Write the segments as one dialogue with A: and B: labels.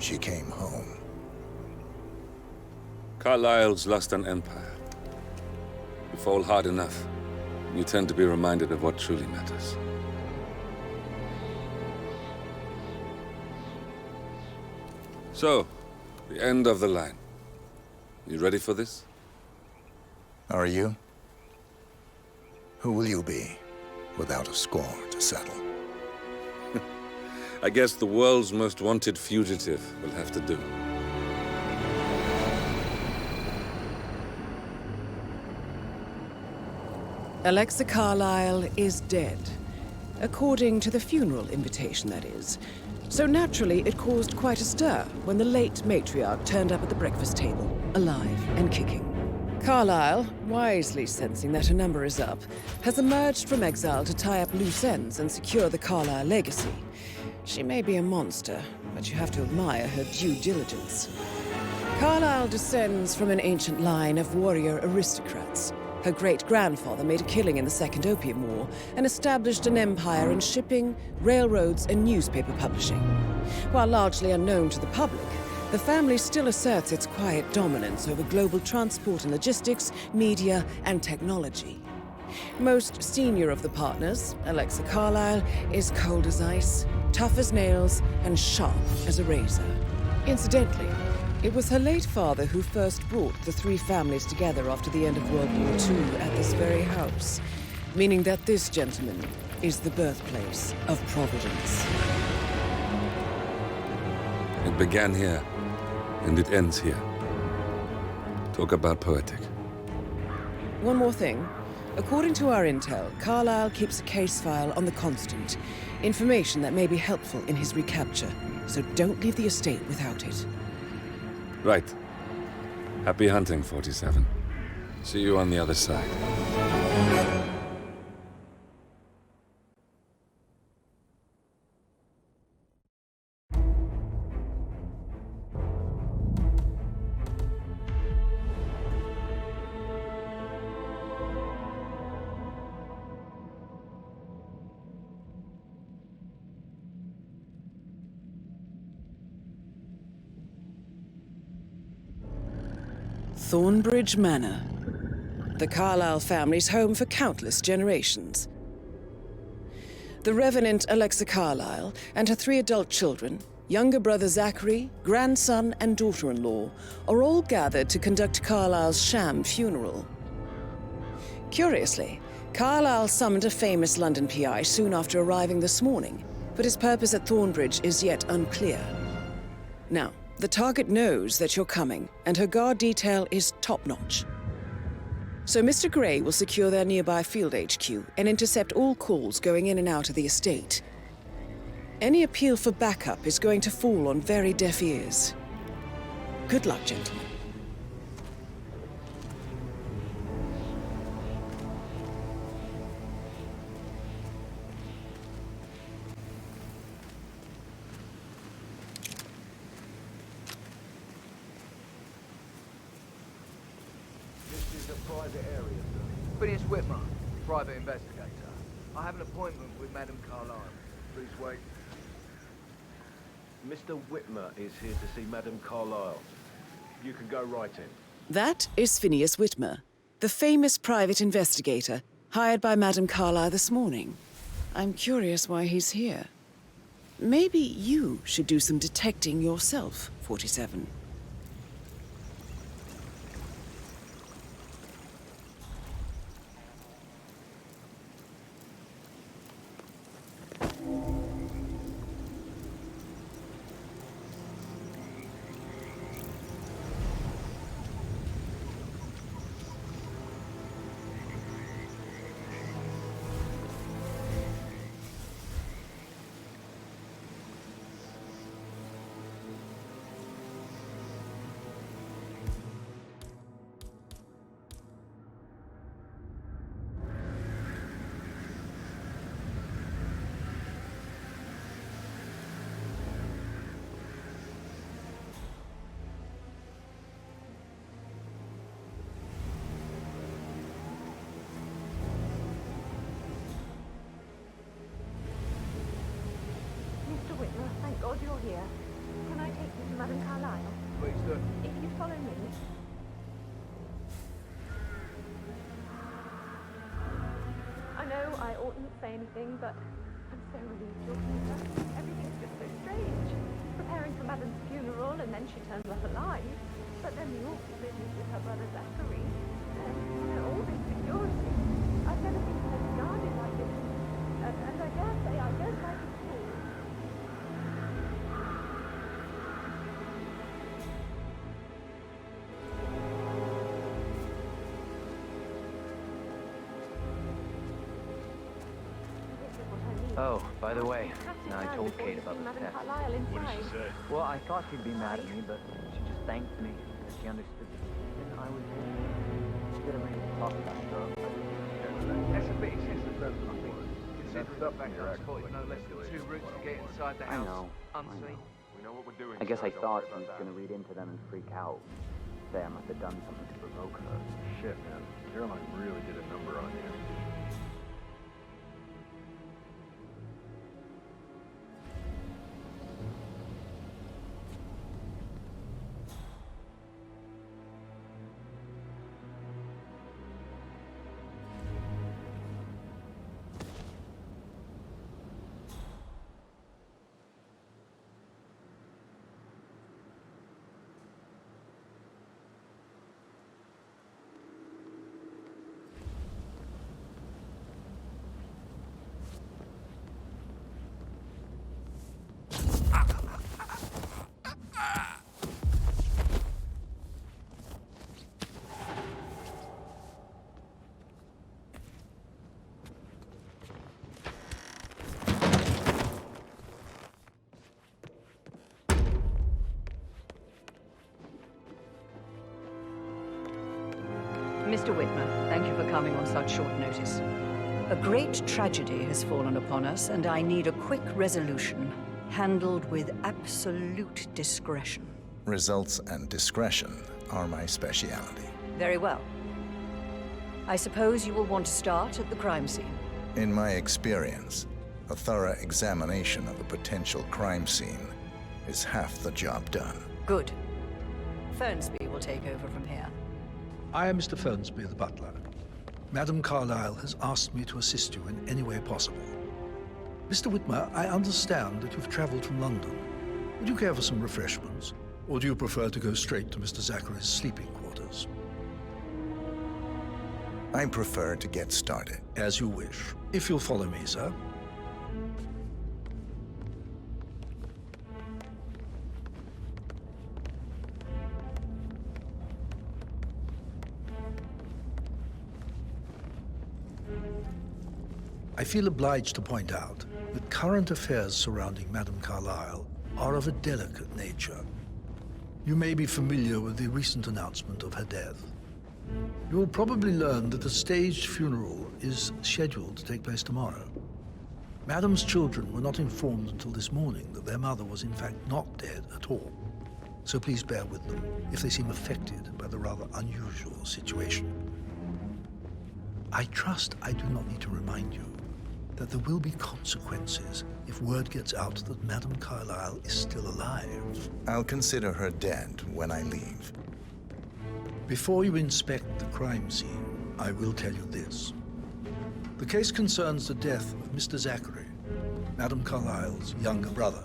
A: she came home.
B: Carlyle's lost an empire. You fall hard enough, you tend to be reminded of what truly matters. So, the end of the line. You ready for this?
A: Are you? Who will you be, without a score to settle?
B: I guess the world's most wanted fugitive will have to do.
C: Alexa Carlyle is dead. According to the funeral invitation, that is. So naturally, it caused quite a stir when the late matriarch turned up at the breakfast table, alive and kicking. Carlyle, wisely sensing that her number is up, has emerged from exile to tie up loose ends and secure the Carlyle legacy. She may be a monster, but you have to admire her due diligence. Carlyle descends from an ancient line of warrior aristocrats. Her great-grandfather made a killing in the Second Opium War and established an empire in shipping, railroads, and newspaper publishing. While largely unknown to the public, the family still asserts its quiet dominance over global transport and logistics, media, and technology. Most senior of the partners, Alexa Carlyle, is cold as ice, tough as nails, and sharp as a razor. Incidentally, it was her late father who first brought the three families together after the end of World War II at this very house, meaning that this gentleman is the birthplace of Providence.
B: It began here, and it ends here. Talk about poetic.
C: One more thing. According to our intel, Carlyle keeps a case file on the Constant. Information that may be helpful in his recapture, so don't leave the estate without it.
B: Right. Happy hunting, 47. See you on the other side.
C: Thornbridge Manor. The Carlyle family's home for countless generations. The Revenant Alexa Carlyle and her 3 adult children, younger brother Zachary, grandson, and daughter-in-law, are all gathered to conduct Carlyle's sham funeral. Curiously, Carlyle summoned a famous London PI soon after arriving this morning, but his purpose at Thornbridge is yet unclear. Now, the target knows that you're coming, and her guard detail is top-notch. So Mr. Gray will secure their nearby field HQ and intercept all calls going in and out of the estate. Any appeal for backup is going to fall on very deaf ears. Good luck, gentlemen.
D: Private area, sir. Phineas Whitmer, private investigator. I have an appointment with Madame Carlyle. Please wait.
E: Mr. Whitmer is here to see Madame Carlyle. You can go right in.
C: That is Phineas Whitmer, the famous private investigator hired by Madame Carlyle this morning. I'm curious why he's here. Maybe you should do some detecting yourself, 47.
F: know I oughtn't say anything, but I'm so relieved you're here. Everything's just so strange. Preparing for Madame's funeral, and then she turns up alive. But then the awful business with her brother Zachary. And, all this security. I've never seen her guarded like this. And I dare say I don't like it at all.
D: Oh, by the way, I told Kate about the theft.
E: What did she say?
D: Well, I thought she'd be mad at me, but she just thanked me because she understood that I was here. She could have made me talk about stuff. That's a bit excessive, though, I think. Considering the fact I spotted no less than 2 routes to get inside the house, unseen.
E: We know what we're doing.
G: I guess I
E: so
G: thought
E: don't
G: she
E: worry
G: was
E: about
G: going to read into them and freak out. Say I must have done something to provoke her.
E: that. Shit, man. Caroline really did a number on you.
H: Mr. Whitmer, thank you for coming on such short notice. A great tragedy has fallen upon us, and I need a quick resolution, handled with absolute discretion.
A: Results and discretion are my speciality.
H: Very well. I suppose you will want to start at the crime scene.
A: In my experience, a thorough examination of a potential crime scene is half the job done.
H: Good. Fernsby will take over from here.
I: I am Mr. Fernsby, the butler. Madame Carlyle has asked me to assist you in any way possible. Mr. Whitmer, I understand that you've traveled from London. Would you care for some refreshments? Or do you prefer to go straight to Mr. Zachary's sleeping quarters?
A: I prefer to get started.
I: As you wish. If you'll follow me, sir. I feel obliged to point out that current affairs surrounding Madame Carlyle are of a delicate nature. You may be familiar with the recent announcement of her death. You will probably learn that a staged funeral is scheduled to take place tomorrow. Madame's children were not informed until this morning that their mother was in fact not dead at all. So please bear with them if they seem affected by the rather unusual situation. I trust I do not need to remind you that there will be consequences if word gets out that Madame Carlyle is still alive.
A: I'll consider her dead when I leave.
I: Before you inspect the crime scene, I will tell you this. The case concerns the death of Mr. Zachary, Madame Carlyle's younger brother.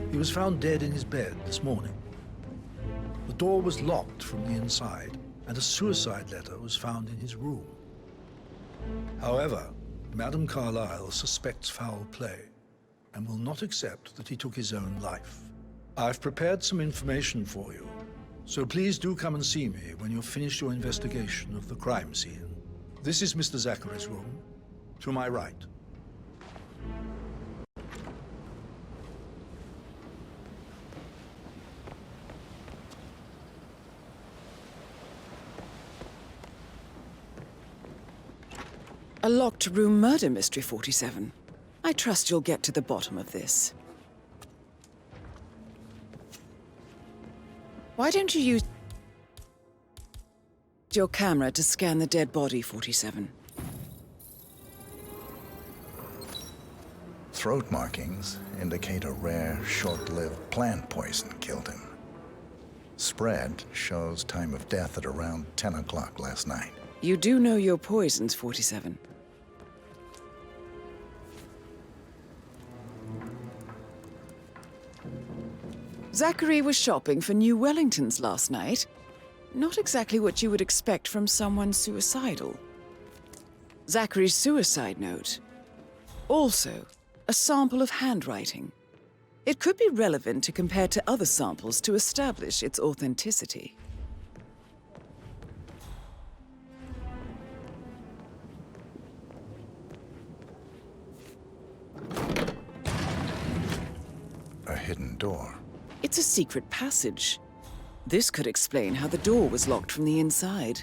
I: He was found dead in his bed this morning. The door was locked from the inside, and a suicide letter was found in his room. However, Madame Carlyle suspects foul play and will not accept that he took his own life. I've prepared some information for you, so please do come and see me when you've finished your investigation of the crime scene. This is Mr. Zachary's room, to my right.
C: A locked room murder mystery, 47. I trust you'll get to the bottom of this. Why don't you use your camera to scan the dead body, 47?
A: Throat markings indicate a rare, short-lived plant poison killed him. Spread shows time of death at around 10 o'clock last night.
C: You do know your poisons, 47. Zachary was shopping for new Wellingtons last night. Not exactly what you would expect from someone suicidal. Zachary's suicide note. Also, a sample of handwriting. It could be relevant to compare to other samples to establish its authenticity.
A: A hidden door.
C: It's a secret passage. This could explain how the door was locked from the inside.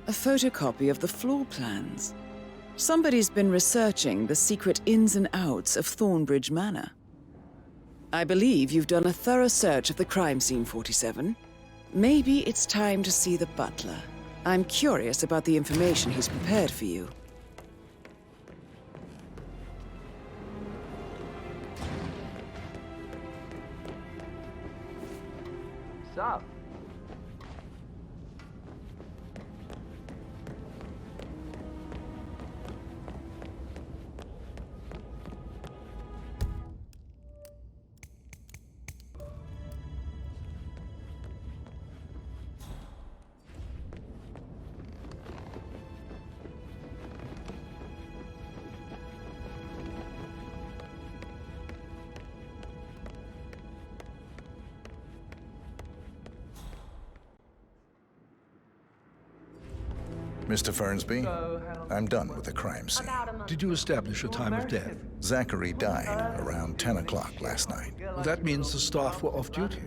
C: A photocopy of the floor plans. Somebody's been researching the secret ins and outs of Thornbridge Manor. I believe you've done a thorough search of the crime scene, 47. Maybe it's time to see the butler. I'm curious about the information he's prepared for you.
G: Sup?
A: Mr. Fernsby, I'm done with the crime scene.
I: Did you establish a time of death?
A: Zachary died around 10 o'clock last night.
I: Well, that means the staff were off duty.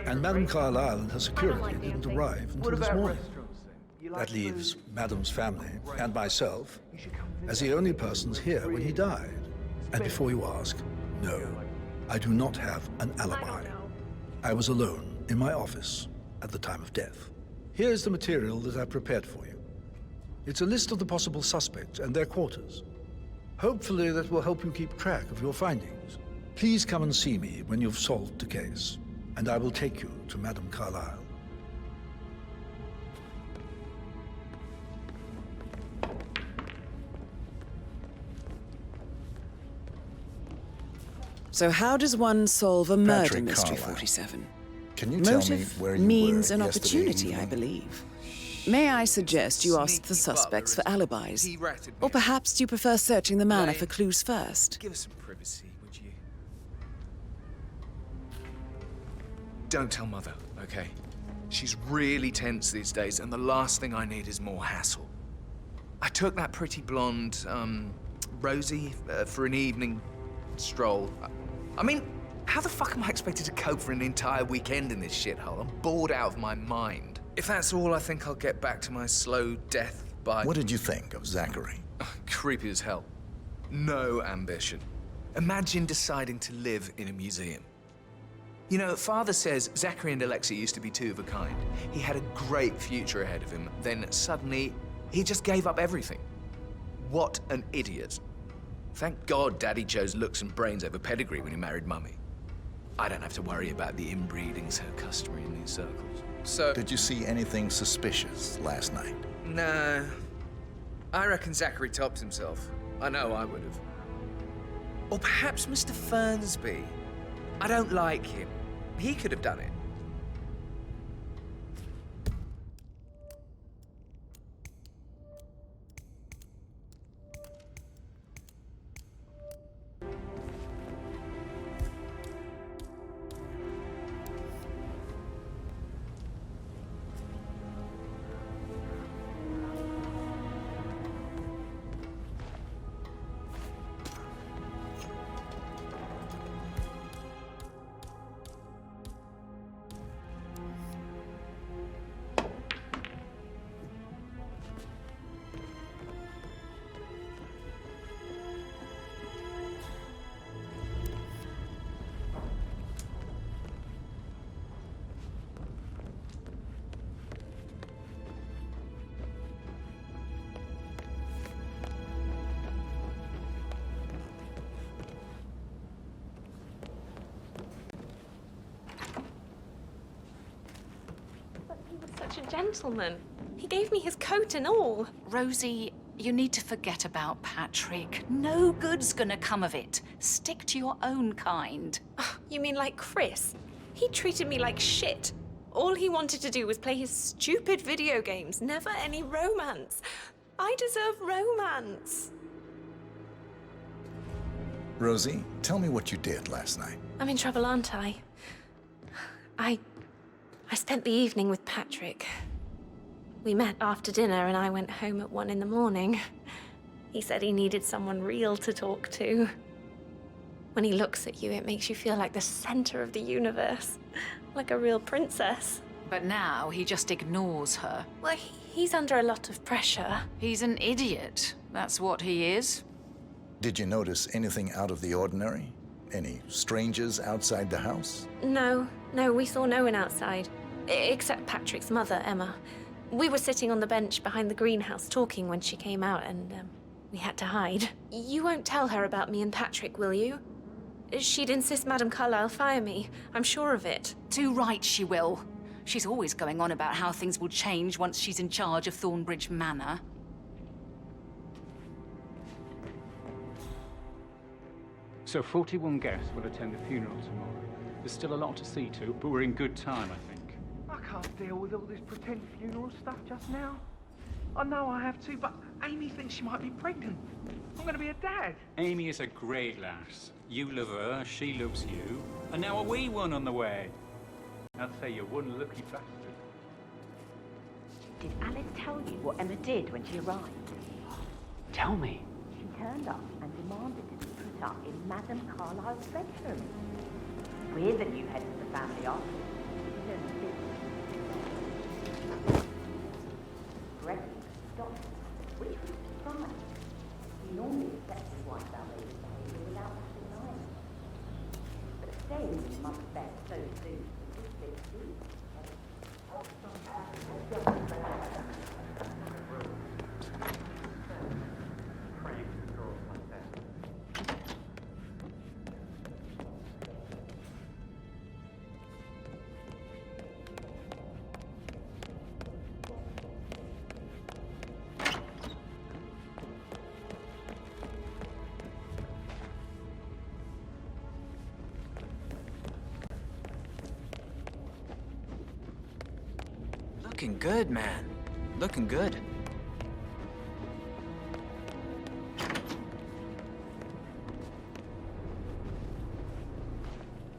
I: And Madame Carlyle and her security didn't arrive until this morning. That leaves Madame's family and myself as the only persons here when he died. And before you ask, no, I do not have an alibi. I was alone in my office at the time of death. Here's the material that I prepared for you. It's a list of the possible suspects and their quarters. Hopefully that will help you keep track of your findings. Please come and see me when you've solved the case, and I will take you to Madame Carlyle.
C: So how does one solve a murder
A: Patrick
C: mystery,
A: Carlyle.
C: 47?
A: Can you tell me
C: Motive
A: where you
C: means
A: were
C: an
A: yesterday
C: opportunity, I
A: evening?
C: believe. May I suggest you ask the suspects for alibis? Or perhaps do you prefer searching the manor for clues first?
J: Give us some privacy, would you? Don't tell Mother, okay? She's really tense these days, and the last thing I need is more hassle. I took that pretty blonde, Rosie, for an evening stroll. I mean, how the fuck am I expected to cope for an entire weekend in this shithole? I'm bored out of my mind. If that's all, I think I'll get back to my slow death by...
A: What did you think of Zachary?
J: Creepy as hell. No ambition. Imagine deciding to live in a museum. You know, Father says Zachary and Alexia used to be two of a kind. He had a great future ahead of him. Then suddenly, he just gave up everything. What an idiot. Thank God Daddy chose looks and brains over pedigree when he married Mummy. I don't have to worry about the inbreeding so customary in these circles. So...
A: Did you see anything suspicious last night?
J: Nah. I reckon Zachary topped himself. I know I would have. Or perhaps Mr. Fernsby. I don't like him. He could have done it.
F: gentleman. He gave me his coat and all.
K: Rosie, you need to forget about Patrick. No good's gonna come of it. Stick to your own kind.
F: You mean like Chris? He treated me like shit. All he wanted to do was play his stupid video games, never any romance. I deserve romance.
A: Rosie, tell me what you did last night.
F: I'm in trouble, aren't I? I spent the evening with Patrick. We met after dinner and I went home at 1 in the morning. He said he needed someone real to talk to. When he looks at you, it makes you feel like the center of the universe. Like a real princess.
K: But now he just ignores her.
F: Well, he's under a lot of pressure.
K: He's an idiot. That's what he is.
A: Did you notice anything out of the ordinary? Any strangers outside the house?
F: No, we saw no one outside. Except Patrick's mother, Emma. We were sitting on the bench behind the greenhouse talking when she came out and we had to hide. You won't tell her about me and Patrick, will you? She'd insist Madame Carlyle fire me. I'm sure of it.
K: Too right she will. She's always going on about how things will change once she's in charge of Thornbridge Manor.
L: So 41 guests will attend the funeral tomorrow. There's still a lot to see to, but we're in good time, I think.
D: I can't deal with all this pretend funeral stuff just now. I know I have to, but Amy thinks she might be pregnant. I'm going to be a dad.
L: Amy is a great lass. You love her, she loves you, and now a wee one on the way. I'd say you're one lucky bastard.
M: Did Alice tell you what Emma did when she arrived?
D: Tell me.
M: She turned up and demanded to be put up in Madame Carlyle's bedroom. We're the new head of the family office. Gregory stopped, which was surprising. He normally accepts his wife's outrageous behavior without denying it. But staying in his mother's bed so soon was a bit deep.
J: Looking good, man. Looking good.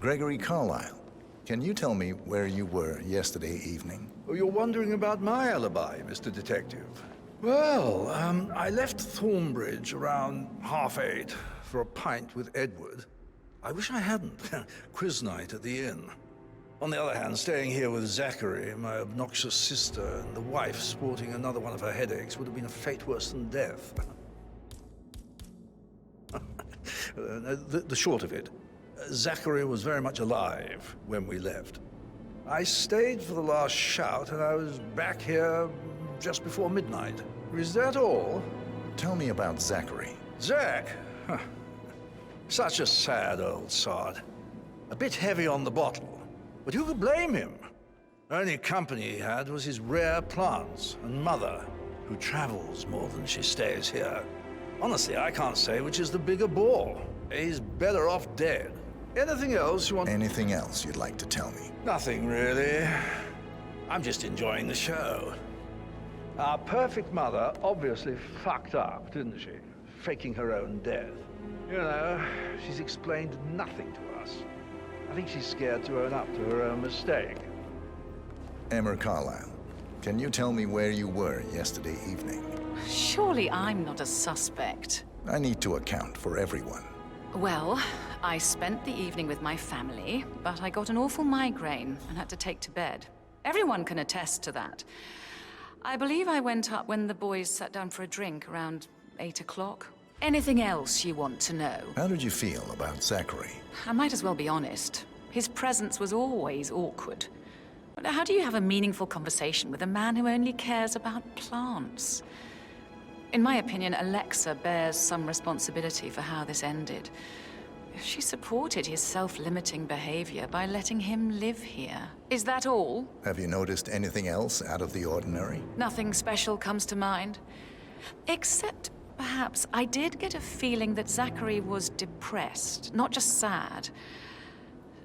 A: Gregory Carlyle, can you tell me where you were yesterday evening?
I: Oh, you're wondering about my alibi, Mr. Detective. Well, I left Thornbridge around 8:30 for a pint with Edward. I wish I hadn't. Quiz night at the inn. On the other hand, staying here with Zachary, my obnoxious sister, and the wife sporting another one of her headaches would have been a fate worse than death. The short of it, Zachary was very much alive when we left. I stayed for the last shout, and I was back here just before midnight. Is that all?
A: Tell me about Zachary.
I: Zach? Huh. Such a sad old sod. A bit heavy on the bottle. But who could blame him? Only company he had was his rare plants and mother, who travels more than she stays here. Honestly, I can't say which is the bigger bore. He's better off dead. Anything else you want?
A: Anything else you'd like to tell me?
I: Nothing, really. I'm just enjoying the show. Our perfect mother obviously fucked up, didn't she? Faking her own death. You know, she's explained nothing to us. I think she's scared to own up to her own mistake.
A: Emma Carlyle, can you tell me where you were yesterday evening?
K: Surely I'm not a suspect.
A: I need to account for everyone.
K: Well, I spent the evening with my family, but I got an awful migraine and had to take to bed. Everyone can attest to that. I believe I went up when the boys sat down for a drink around 8 o'clock. Anything else you want to know?
A: How did you feel about Zachary?
K: I might as well be honest. His presence was always awkward. But how do you have a meaningful conversation with a man who only cares about plants? In my opinion, Alexa bears some responsibility for how this ended. She supported his self-limiting behavior by letting him live here. Is that all?
A: Have you noticed anything else out of the ordinary?
K: Nothing special comes to mind. Except, perhaps, I did get a feeling that Zachary was depressed, not just sad.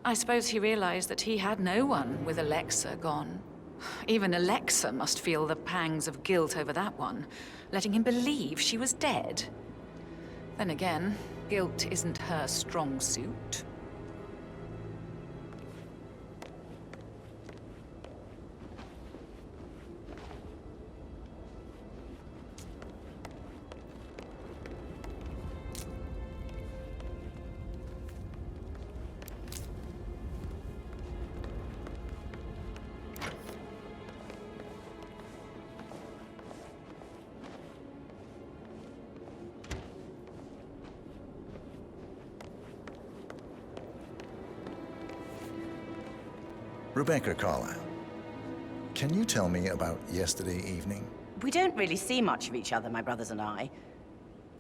K: I suppose he realized that he had no one with Alexa gone. Even Alexa must feel the pangs of guilt over that one, letting him believe she was dead. Then again, guilt isn't her strong suit.
A: Rebecca Carlyle, can you tell me about yesterday evening?
M: We don't really see much of each other, my brothers and I.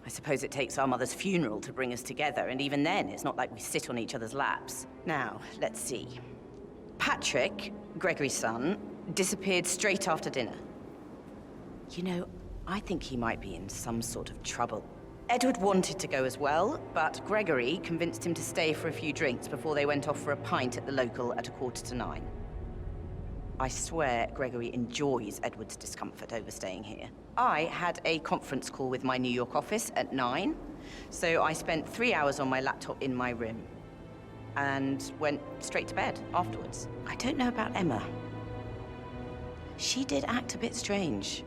M: I suppose it takes our mother's funeral to bring us together, and even then, it's not like we sit on each other's laps. Now, let's see. Patrick, Gregory's son, disappeared straight after dinner. You know, I think he might be in some sort of trouble. Edward wanted to go as well, but Gregory convinced him to stay for a few drinks before they went off for a pint at the local at 9:15. I swear Gregory enjoys Edward's discomfort over staying here. I had a conference call with my New York office at 9, so I spent 3 hours on my laptop in my room and went straight to bed afterwards. I don't know about Emma. She did act a bit strange.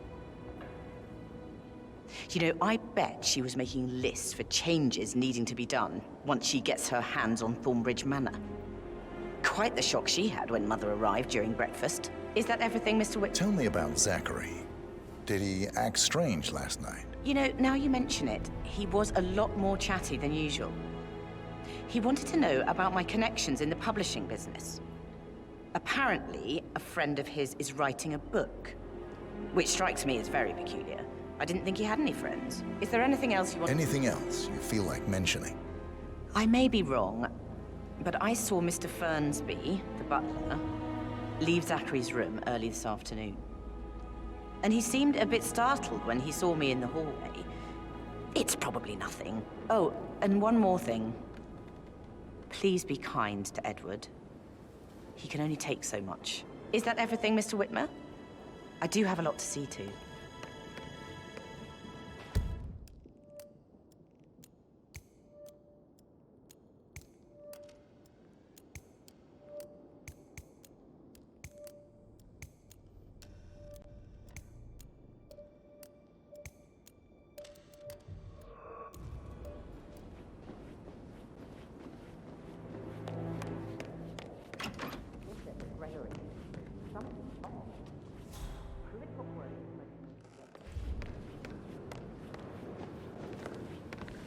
M: You know, I bet she was making lists for changes needing to be done once she gets her hands on Thornbridge Manor. Quite the shock she had when Mother arrived during breakfast. Is that everything, Mr. Whit?
A: Tell me about Zachary. Did he act strange last night?
M: You know, now you mention it, he was a lot more chatty than usual. He wanted to know about my connections in the publishing business. Apparently, a friend of his is writing a book, which strikes me as very peculiar. I didn't think he had any friends. Is there anything else you want?
A: Anything else you feel like mentioning?
M: I may be wrong, but I saw Mr. Fernsby, the butler, leave Zachary's room early this afternoon. And he seemed a bit startled when he saw me in the hallway. It's probably nothing. Oh, and one more thing. Please be kind to Edward. He can only take so much. Is that everything, Mr. Whitmer? I do have a lot to see to.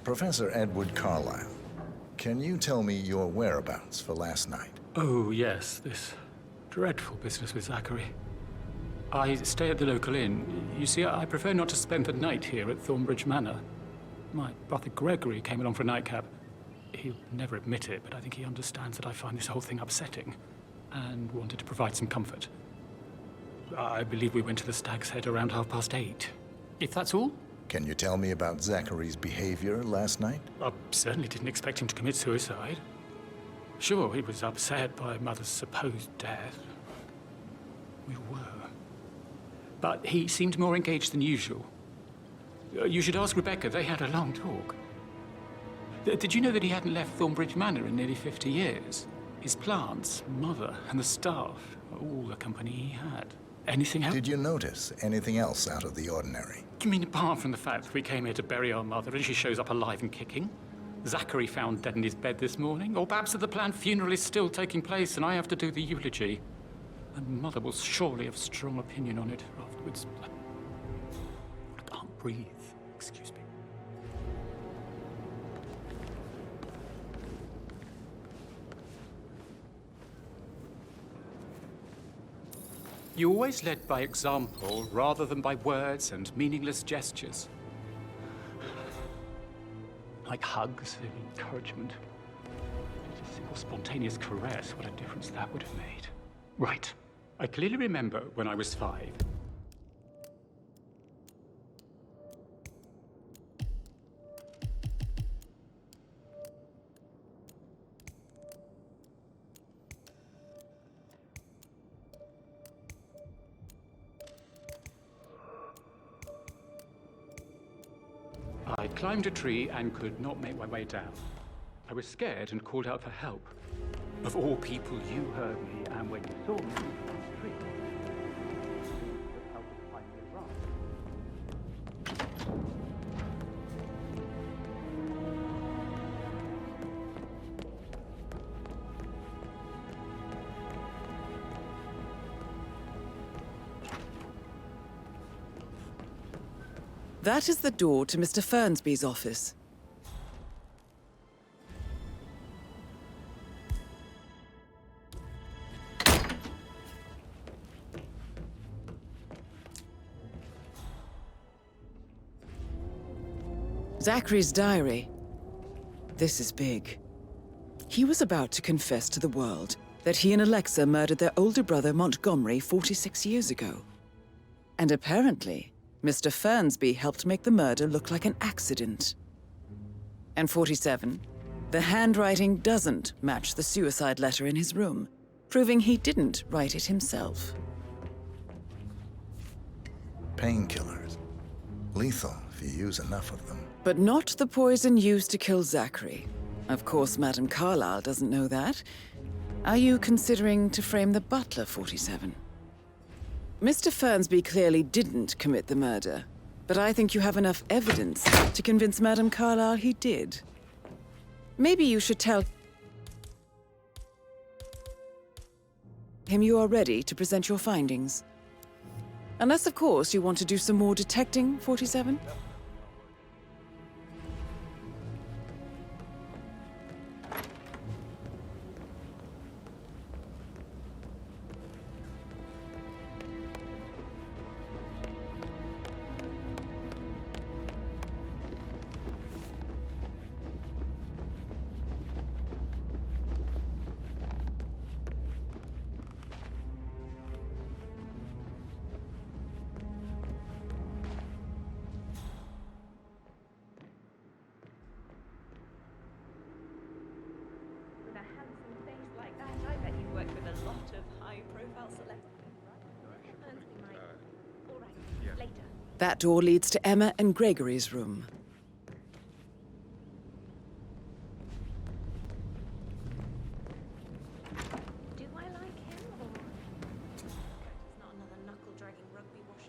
A: Professor Edward Carlyle, can you tell me your whereabouts for last night?
L: Oh, yes, this dreadful business with Zachary. I stay at the local inn. You see, I prefer not to spend the night here at Thornbridge Manor. My brother Gregory came along for a nightcap. He'll never admit it, but I think he understands that I find this whole thing upsetting and wanted to provide some comfort. I believe we went to the Stag's Head around 8:30. If that's all?
A: Can you tell me about Zachary's behavior last night?
L: I certainly didn't expect him to commit suicide. Sure, he was upset by Mother's supposed death. We were. But he seemed more engaged than usual. You should ask Rebecca. They had a long talk. Did you know that he hadn't left Thornbridge Manor in nearly 50 years? His plants, Mother, and the staff, all the company he had. Anything else?
A: Did you notice anything else out of the ordinary?
L: You mean apart from the fact that we came here to bury our mother and she shows up alive and kicking? Zachary found dead in his bed this morning? Or perhaps that the planned funeral is still taking place and I have to do the eulogy? And Mother will surely have strong opinion on it afterwards. I can't breathe. Excuse me. You always led by example rather than by words and meaningless gestures. Like hugs and encouragement. simple, spontaneous caress, what a difference that would have made. Right. I clearly remember when I was 5. I climbed a tree and could not make my way down. I was scared and called out for help. Of all people, you heard me, and when you saw me from the tree, you helped find me a branch.
C: That is the door to Mr. Fernsby's office. Zachary's diary. This is big. He was about to confess to the world that he and Alexa murdered their older brother Montgomery 46 years ago. And apparently, Mr. Fernsby helped make the murder look like an accident. And 47, the handwriting doesn't match the suicide letter in his room, proving he didn't write it himself.
A: Painkillers. Lethal if you use enough of them.
C: But not the poison used to kill Zachary. Of course, Madame Carlyle doesn't know that. Are you considering to frame the butler, 47? Mr. Fernsby clearly didn't commit the murder, but I think you have enough evidence to convince Madame Carlyle he did. Maybe you should tell him you are ready to present your findings. Unless, of course, you want to do some more detecting, 47? That door leads to Emma and Gregory's room.
F: Do I like him, or he's not another knuckle-dragging rugby washout?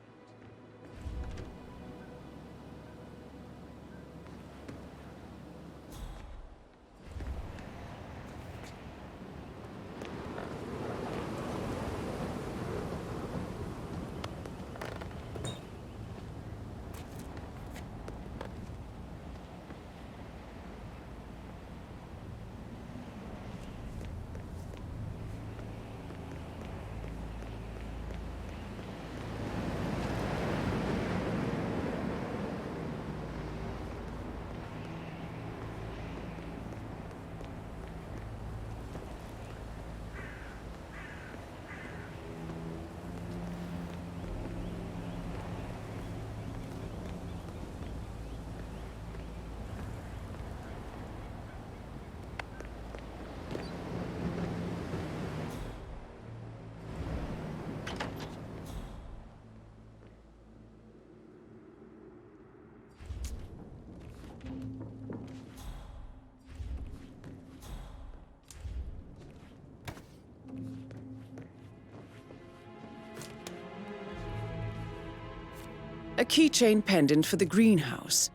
C: A keychain pendant for the greenhouse.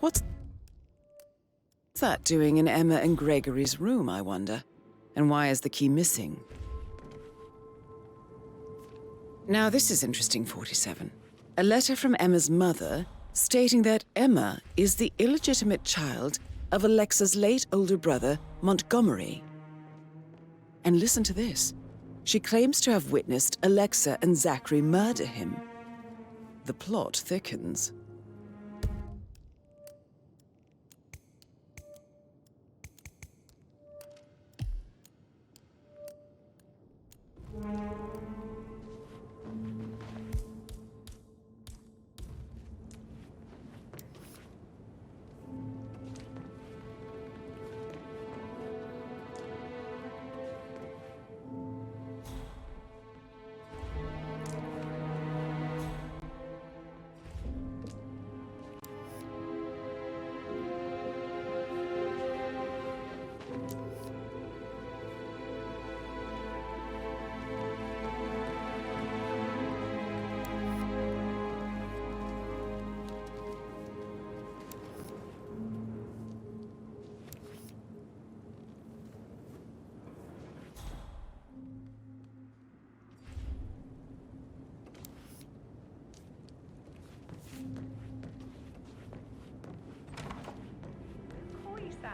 C: What's that doing in Emma and Gregory's room, I wonder? And why is the key missing? Now this is interesting, 47. A letter from Emma's mother stating that Emma is the illegitimate child of Alexa's late older brother, Montgomery. And listen to this. She claims to have witnessed Alexa and Zachary murder him. The plot thickens.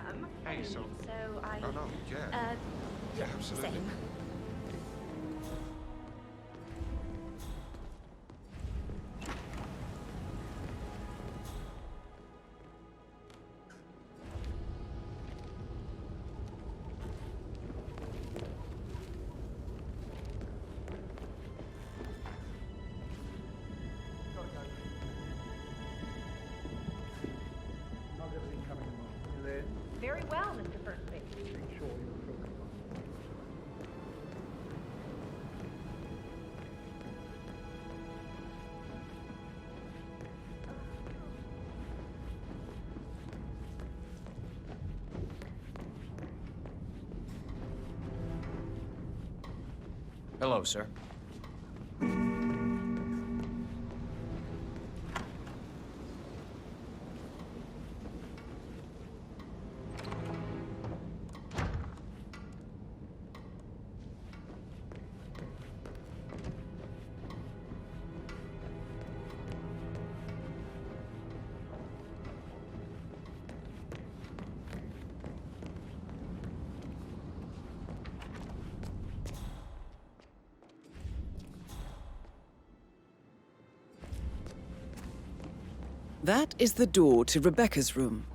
F: am.
L: Hey, so...
F: So I...
N: Oh, no, yeah. Yeah, absolutely.
F: Same. Very well, Mr. First Base.
O: Hello, sir.
C: That is the door to Rebecca's room.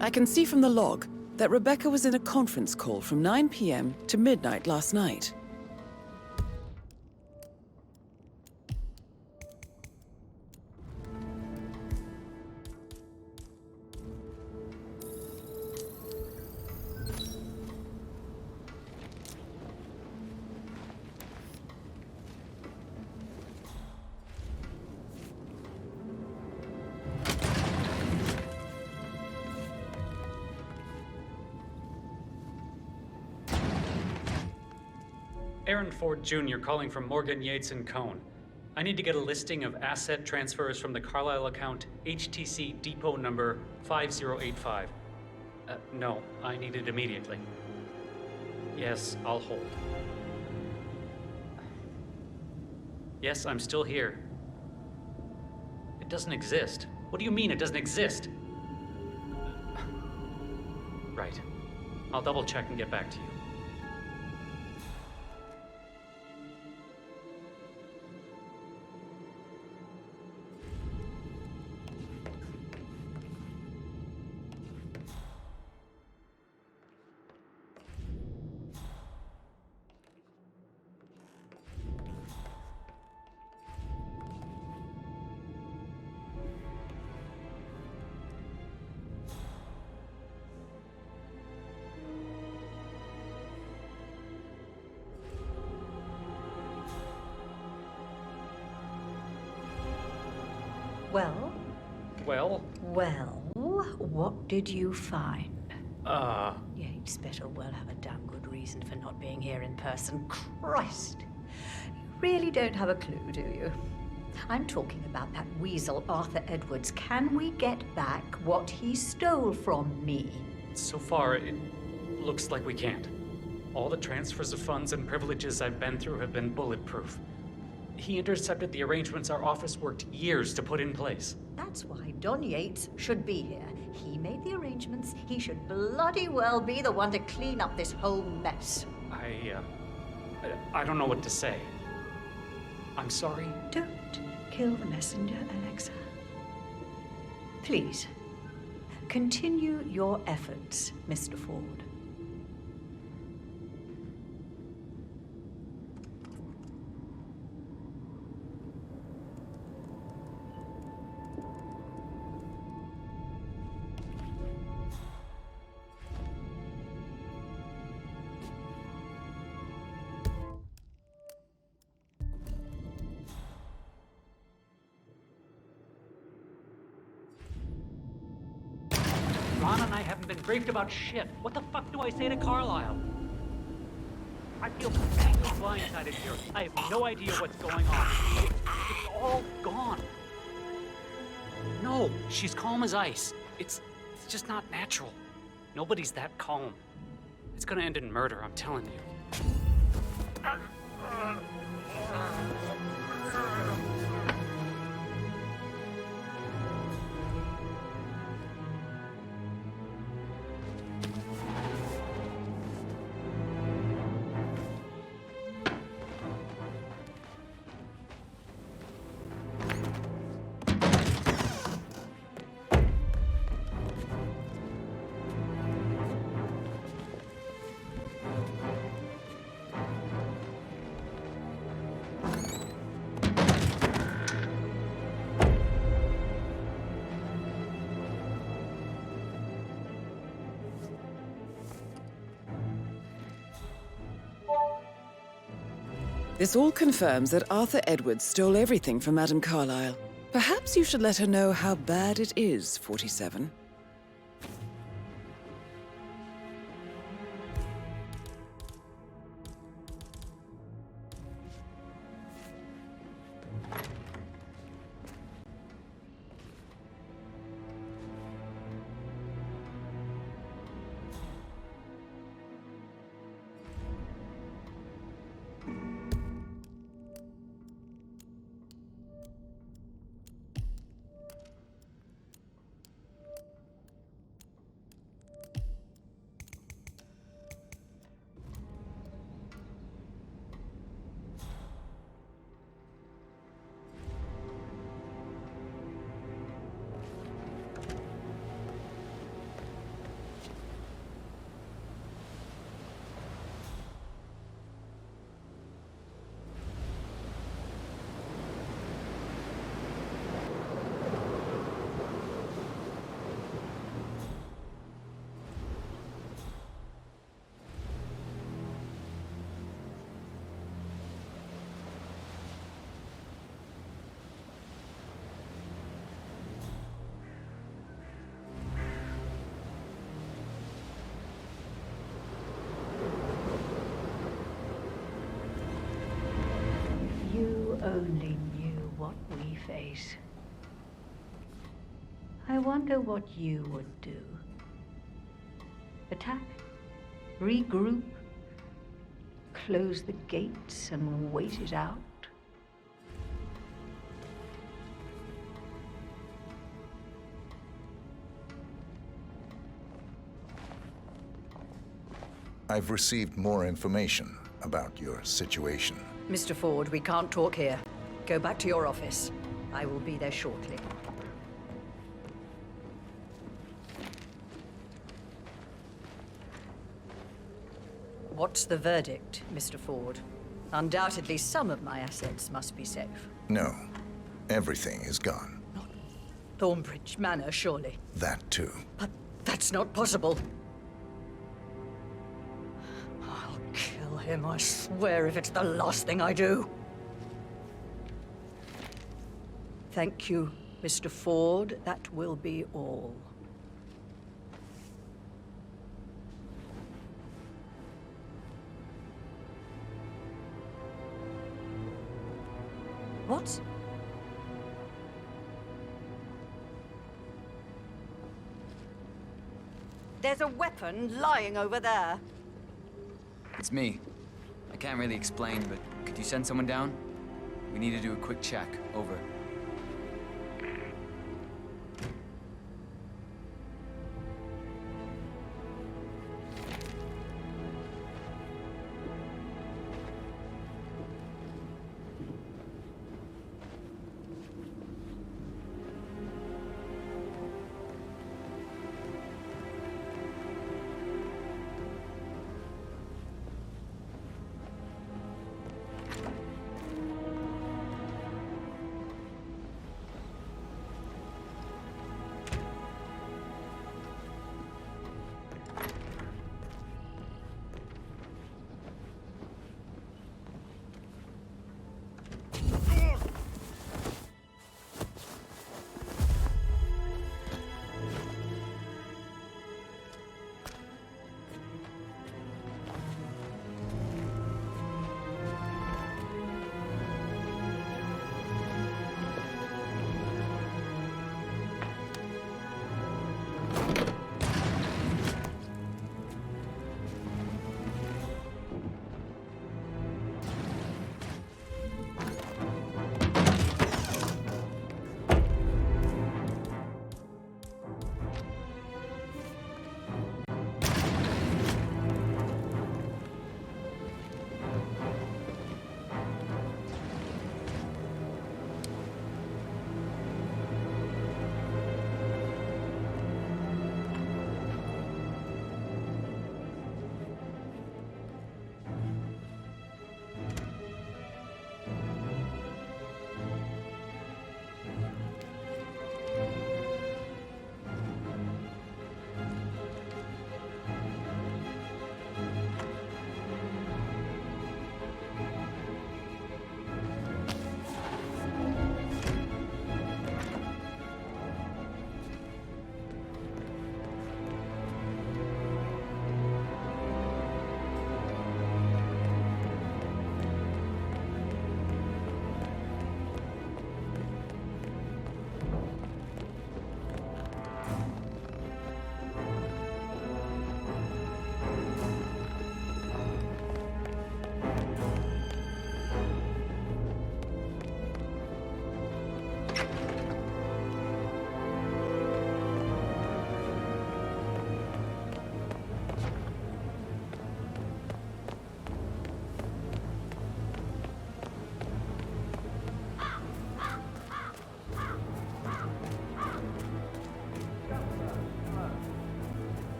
C: I can see from the log that Rebecca was in a conference call from 9 p.m. to midnight last night.
L: Aaron Ford Jr. calling from Morgan, Yates & Cohn. I need to get a listing of asset transfers from the Carlisle account HTC depot number 5085. No, I need it immediately. Yes, I'll hold. Yes, I'm still here. It doesn't exist. What do you mean it doesn't exist? Right. I'll double check and get back to you.
H: Well?
L: Well?
H: Well, what did you find? Yates better well have a damn good reason for not being here in person. Christ! You really don't have a clue, do you? I'm talking about that weasel, Arthur Edwards. Can we get back what he stole from me?
L: So far, it looks like we can't. All the transfers of funds and privileges I've been through have been bulletproof. He intercepted the arrangements our office worked years to put in place.
H: That's why Don Yates should be here. He made the arrangements. He should bloody well be the one to clean up this whole mess.
L: I don't know what to say. I'm sorry.
H: Don't kill the messenger, Alexa. Please, continue your efforts, Mr. Ford.
L: Ron and I haven't been
P: briefed about shit. What the fuck do I say to Carlisle? I feel completely blindsided here. I have no idea what's going on. It's all gone. No, she's calm as ice. It's just not natural. Nobody's that calm. It's gonna end in murder, I'm telling you.
C: This all confirms that Arthur Edwards stole everything from Madame Carlyle. Perhaps you should let her know how bad it is, 47.
H: Only knew what we face. I wonder what you would do. Attack? Regroup? Close the gates and wait it out?
A: I've received more information about your situation.
H: Mr. Ford, we can't talk here. Go back to your office. I will be there shortly. What's the verdict, Mr. Ford? Undoubtedly, some of my assets must be safe.
A: No, everything is gone.
H: Thornbridge Manor, surely.
A: That too.
H: But that's not possible. I'll kill him, I swear, if it's the last thing I do. Thank you, Mr. Ford. That will be all. What? There's a weapon lying over there.
O: It's me. I can't really explain, but could you send someone down? We need to do a quick check. Over.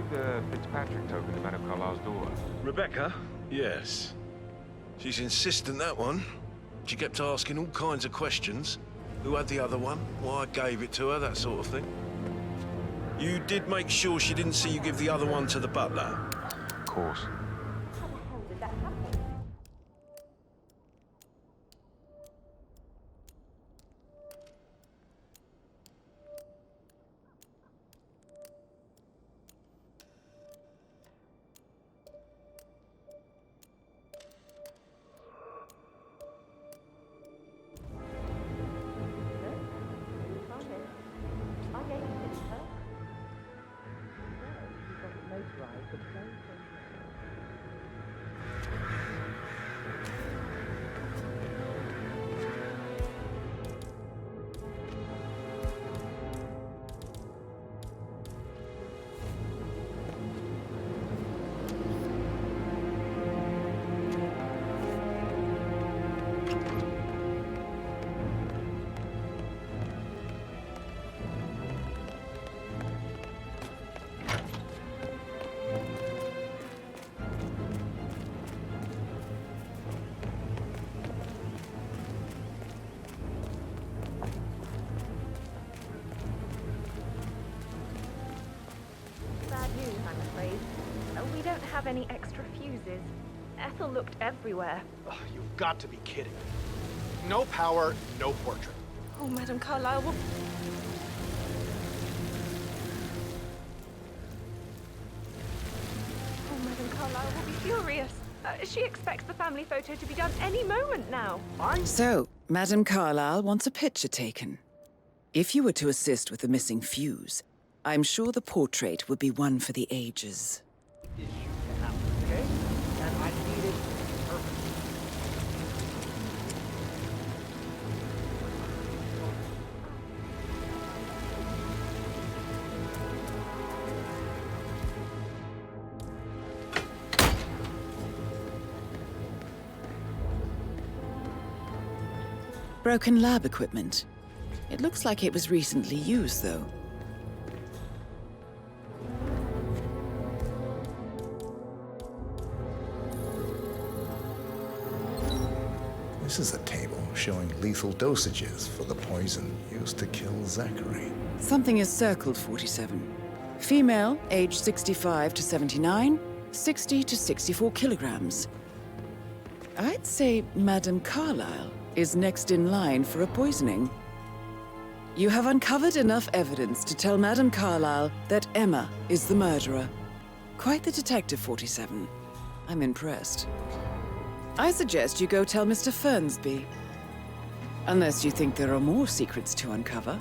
N: gave the Fitzpatrick token to Madame Carlisle's daughter?
E: Rebecca? Yes. She's insistent, that one. She kept asking all kinds of questions. Who had the other one? Why I gave it to her, that sort of thing. You did make sure she didn't see you give the other one to the butler?
N: Of course.
M: How the hell did that happen?
F: We don't have any extra fuses. Ethel looked everywhere.
Q: Ugh, you've got to be kidding. No power, no portrait.
F: Oh, Madame Carlisle will... Oh, Madame Carlisle will be furious. She expects the family photo to be done any moment now.
C: So, Madame Carlisle wants a picture taken. If you were to assist with the missing fuse, I'm sure the portrait would be one for the ages.
Q: Issue to happen, okay? And I need it perfect.
C: Broken lab equipment. It looks like it was recently used, though.
A: This is a table showing lethal dosages for the poison used to kill Zachary.
C: Something is circled, 47. Female, age 65 to 79, 60 to 64 kilograms. I'd say Madame Carlisle is next in line for a poisoning. You have uncovered enough evidence to tell Madame Carlisle that Emma is the murderer. Quite the detective, 47. I'm impressed. I suggest you go tell Mr. Fernsby. Unless you think there are more secrets to uncover.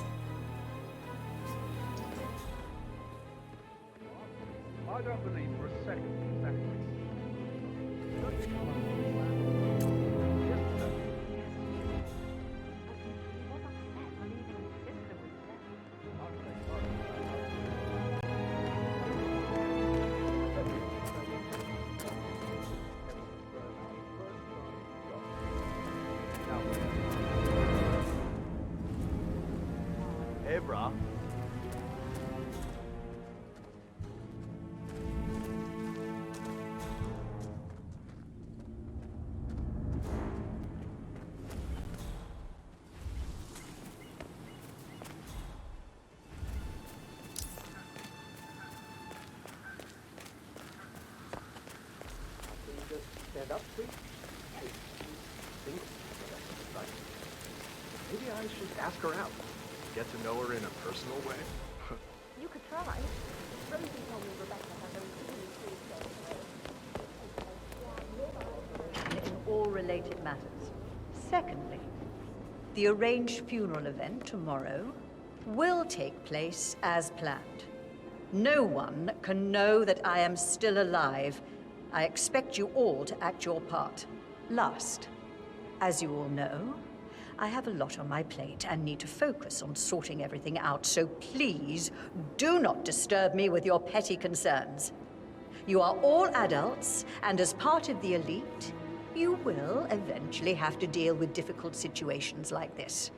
E: I don't believe for a second
Q: Hey, brah. Stand up, please. Hey, think. Maybe I should ask her out. Get to know her in a personal way.
F: You could try. Rosie told me Rebecca has a really
H: In all related matters. Secondly, the arranged funeral event tomorrow will take place as planned. No one can know that I am still alive. I expect you all to act your part. Last, as you all know, I have a lot on my plate and need to focus on sorting everything out, so please do not disturb me with your petty concerns. You are all adults, and as part of the elite, you will eventually have to deal with difficult situations like this.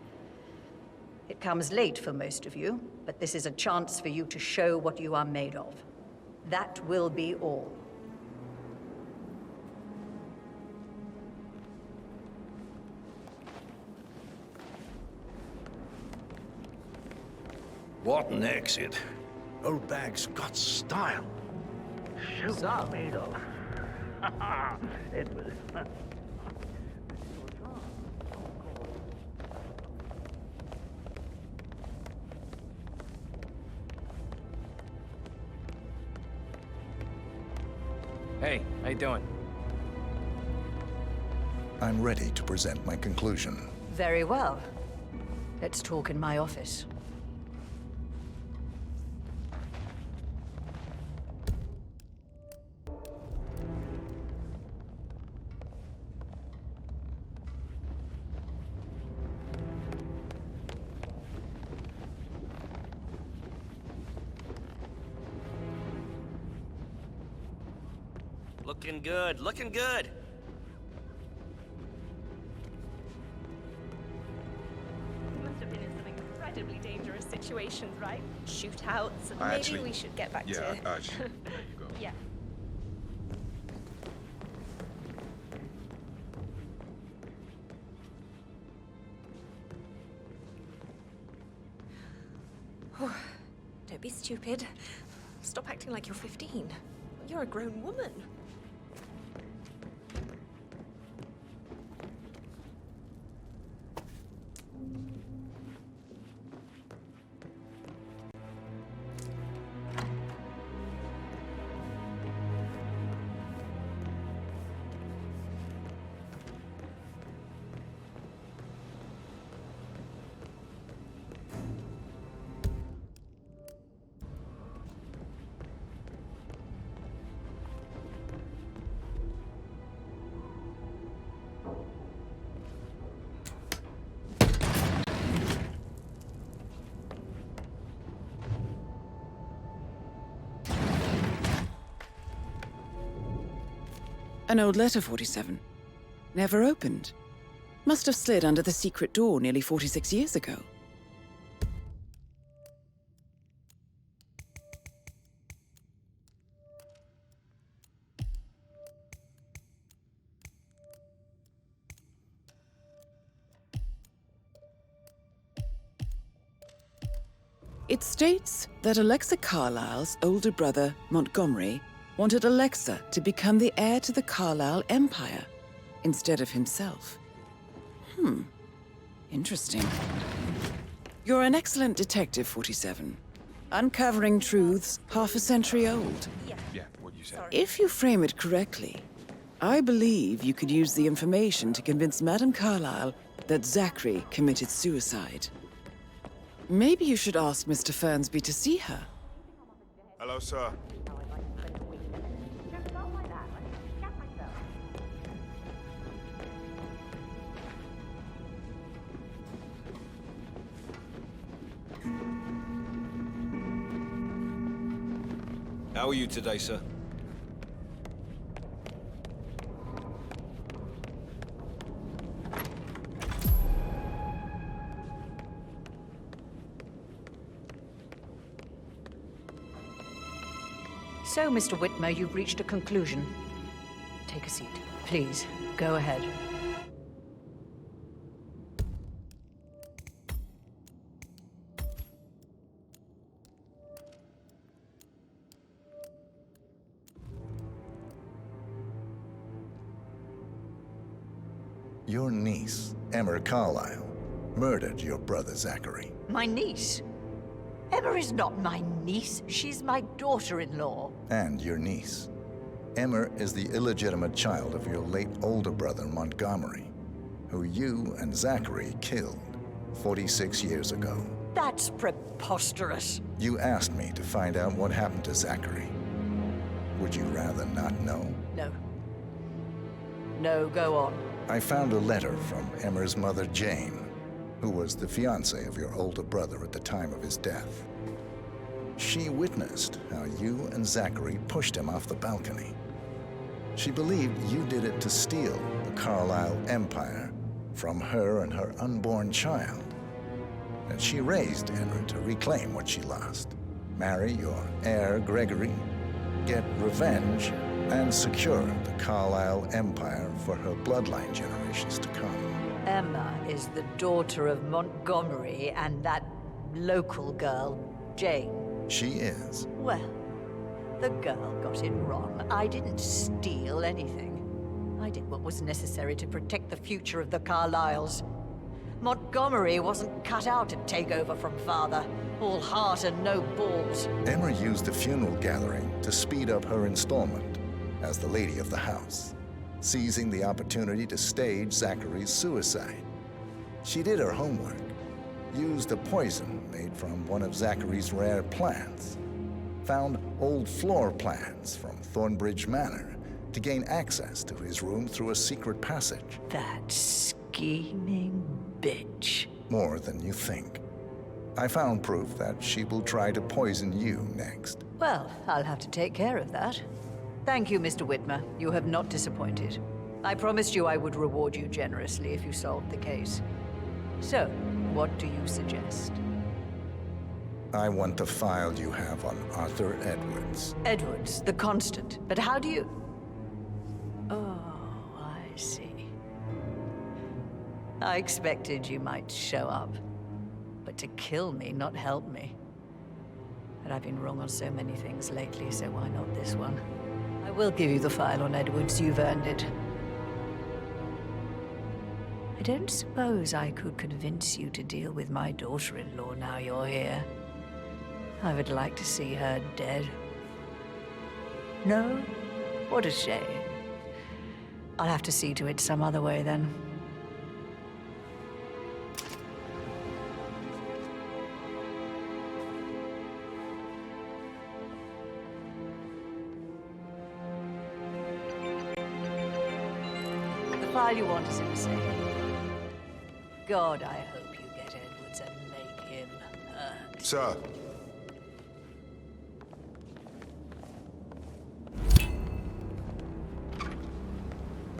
H: It comes late for most of you, but this is a chance for you to show what you are made of. That will be all.
I: What an exit. Old bag's got style.
Q: Shoot, Beetle. It was...
O: Hey, how you doing?
A: I'm ready to present my conclusion.
H: Very well. Let's talk in my office.
R: Looking good, looking good.
F: We must have been in some incredibly dangerous situations, right? Shootouts, and maybe we should get back to...
N: Yeah, actually, there you go.
F: Yeah. Don't be stupid. Stop acting like you're 15. You're a grown woman.
C: An old letter, 47. Never opened. Must have slid under the secret door nearly 46 years ago. It states that Alexa Carlisle's older brother, Montgomery, wanted Alexa to become the heir to the Carlisle Empire instead of himself. Interesting. You're an excellent detective, 47. Uncovering truths half a century old.
N: Yeah, what you said.
C: If you frame it correctly, I believe you could use the information to convince Madame Carlisle that Zachary committed suicide. Maybe you should ask Mr. Fernsby to see her.
N: Hello, sir.
E: How are you today, sir?
H: So, Mr. Whitmer, you've reached a conclusion. Take a seat. Please, go ahead.
A: Your niece, Emma Carlisle, murdered your brother Zachary.
S: My niece? Emma is not my niece. She's my daughter-in-law.
A: And your niece. Emma is the illegitimate child of your late older brother Montgomery, who you and Zachary killed 46 years ago.
S: That's preposterous.
A: You asked me to find out what happened to Zachary. Would you rather not know?
S: No. No, go on.
A: I found a letter from Emma's mother, Jane, who was the fiancée of your older brother at the time of his death. She witnessed how you and Zachary pushed him off the balcony. She believed you did it to steal the Carlisle Empire from her and her unborn child. And she raised Emma to reclaim what she lost. Marry your heir, Gregory, get revenge and secure the Carlisle Empire for her bloodline generations to come.
S: Emma is the daughter of Montgomery and that local girl, Jane.
A: She is.
S: Well, the girl got it wrong. I didn't steal anything. I did what was necessary to protect the future of the Carlyles. Montgomery wasn't cut out to take over from Father. All heart and no balls.
A: Emma used the funeral gathering to speed up her installment as the lady of the house, seizing the opportunity to stage Zachary's suicide. She did her homework, used a poison made from one of Zachary's rare plants, found old floor plans from Thornbridge Manor to gain access to his room through a secret passage.
S: That scheming bitch.
A: More than you think. I found proof that she will try to poison you next.
S: Well, I'll have to take care of that. Thank you, Mr. Whitmer. You have not disappointed. I promised you I would reward you generously if you solved the case. So, what do you suggest?
A: I want the file you have on Arthur Edwards.
S: Edwards, the Constant. But how do you... Oh, I see. I expected you might show up. But to kill me, not help me. But I've been wrong on so many things lately, so why not this one? I will give you the file on Edwards. You've earned it. I don't suppose I could convince you to deal with my daughter-in-law now you're here. I would like to see her dead. No? What a shame. I'll have to see to it some other way then. The file you want is in the safe. God, I hope you get Edwards and make him hurt.
N: Sir.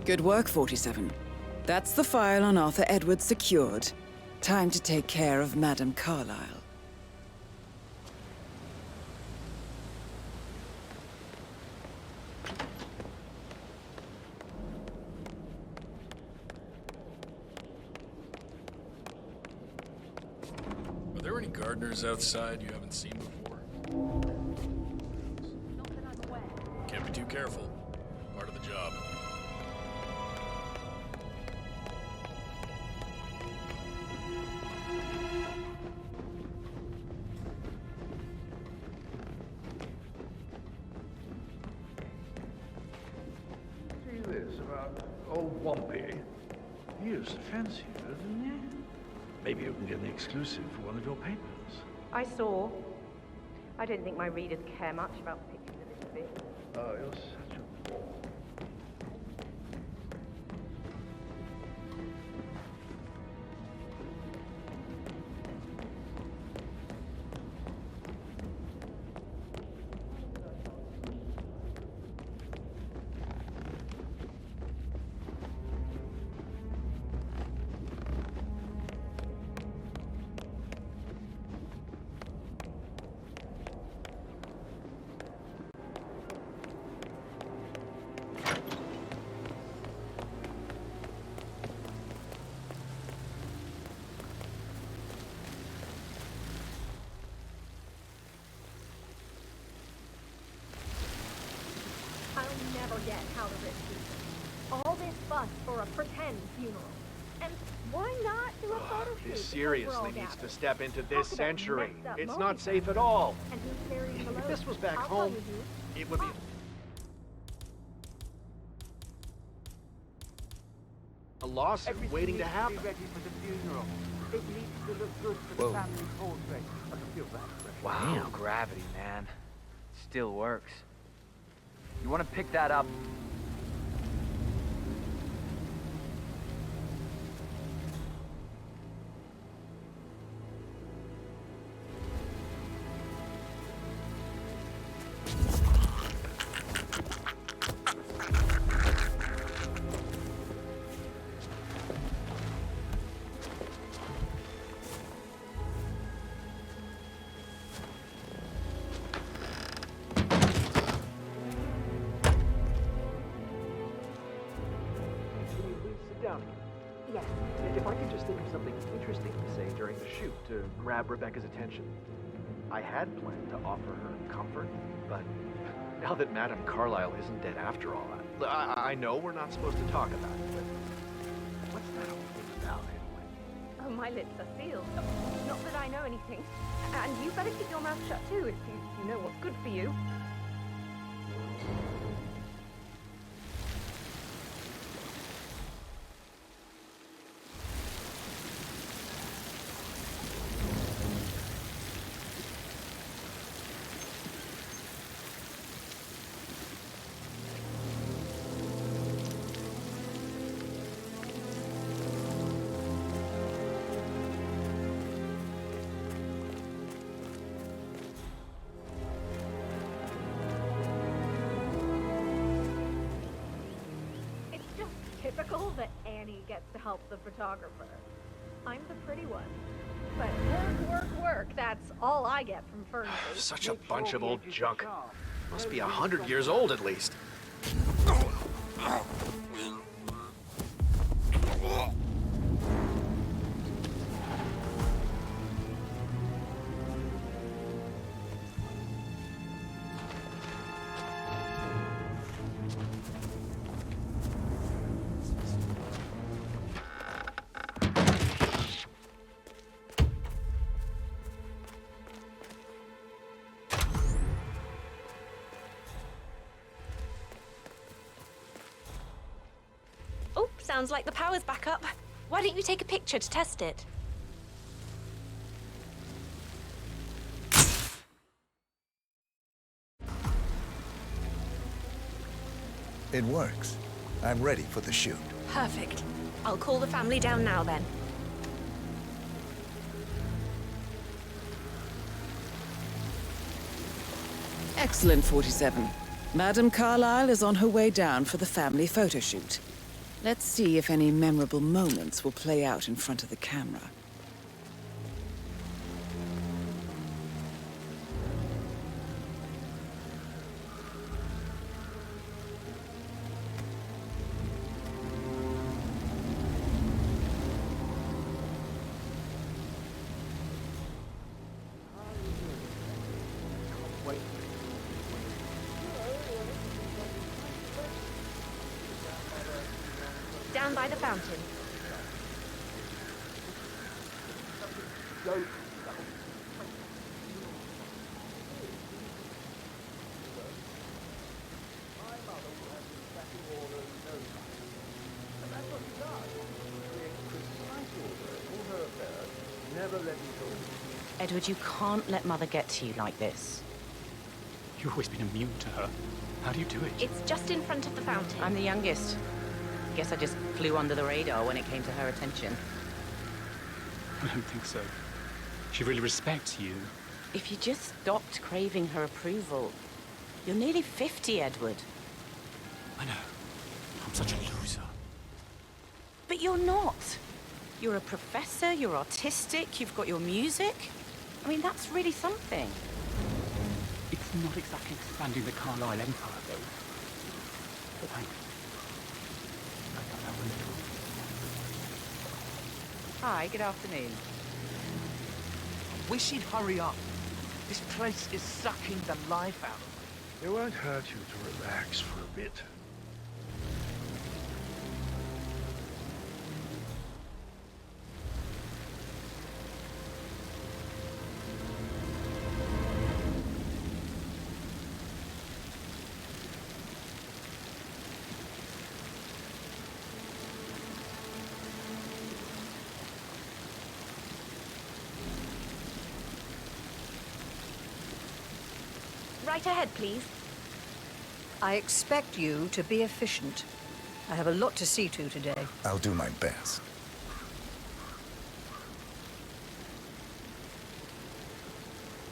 C: Good work, 47. That's the file on Arthur Edwards secured. Time to take care of Madame Carlisle.
R: Are there any gardeners outside you haven't seen before?
F: Not that I'm aware.
R: Can't be too careful. Part of the job.
Q: See this about old Wampy. He used to fancy her, didn't he? Maybe you can get an exclusive for one of your papers.
F: I saw. I don't think my readers care much about pictures of this bit.
Q: Oh, you're such a bore.
F: I'll never get how to rip people. All this fuss for a pretend funeral. And why not do a photo shoot?
Q: This
F: before we're all
Q: seriously needs
F: gathered?
Q: to step into
F: Talk
Q: this
F: about
Q: century.
F: messed up
Q: It's not
F: moments.
Q: safe at all.
F: And who's burying the
Q: If
F: load?
Q: this was back
F: I'll
Q: home,
F: tell you.
Q: it would be a lawsuit waiting to happen.
D: Ready for the funeral. It needs to look good for
G: Whoa.
D: the family portrait. I can feel that pressure.
G: Wow, gravity, man. Still works. You want to pick that up?
T: just think of something interesting to say during the shoot to grab Rebecca's attention. I had planned to offer her comfort, but now that Madame Carlyle isn't dead after all, I know we're not supposed to talk about it, but what's that whole thing about anyway?
F: Oh, my lips are sealed. Not that I know anything. And you better keep your mouth shut too, if you know what's good for you. Typical that Annie gets to help the photographer. I'm the pretty one. But work, that's all I get from Fernseh.
T: Such a bunch of old junk. Must be 100 years old at least.
U: Sounds like the power's back up. Why don't you take a picture to test it?
A: It works. I'm ready for the shoot.
U: Perfect. I'll call the family down now then.
C: Excellent, 47. Madame Carlyle is on her way down for the family photo shoot. Let's see if any memorable moments will play out in front of the camera.
U: Down by the fountain.
V: Edward, you can't let Mother get to you like this.
L: You've always been immune to her. How do you do it?
U: It's just in front of the fountain.
V: I'm the youngest. Guess I just flew under the radar when it came to her attention.
L: I don't think so. She really respects you.
V: If you just stopped craving her approval. You're nearly 50, Edward.
L: I know. I'm such a loser.
V: But you're not. You're a professor, you're artistic, you've got your music. I mean, that's really something.
L: It's not exactly expanding the Carlyle Empire, though. But thanks.
V: Hi, good afternoon.
W: Wish he'd hurry up. This place is sucking the life out of me.
Q: It won't hurt you to relax for a bit.
U: Right ahead, please.
S: I expect you to be efficient. I have a lot to see to today.
A: I'll do my best.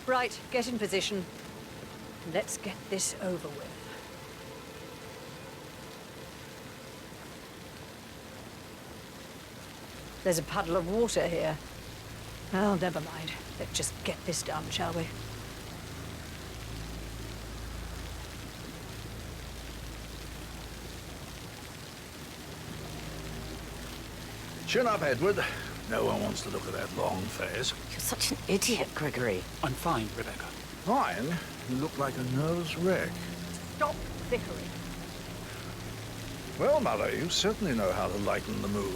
S: Right, get in position. Let's get this over with. There's a puddle of water here. Oh, never mind. Let's just get this done, shall we?
Q: Chin up, Edward. No one wants to look at that long face.
V: You're such an idiot, Gregory.
L: I'm fine, Rebecca.
Q: Fine? You look like a nervous wreck.
V: Stop bickering.
Q: Well, Mother, you certainly know how to lighten the mood.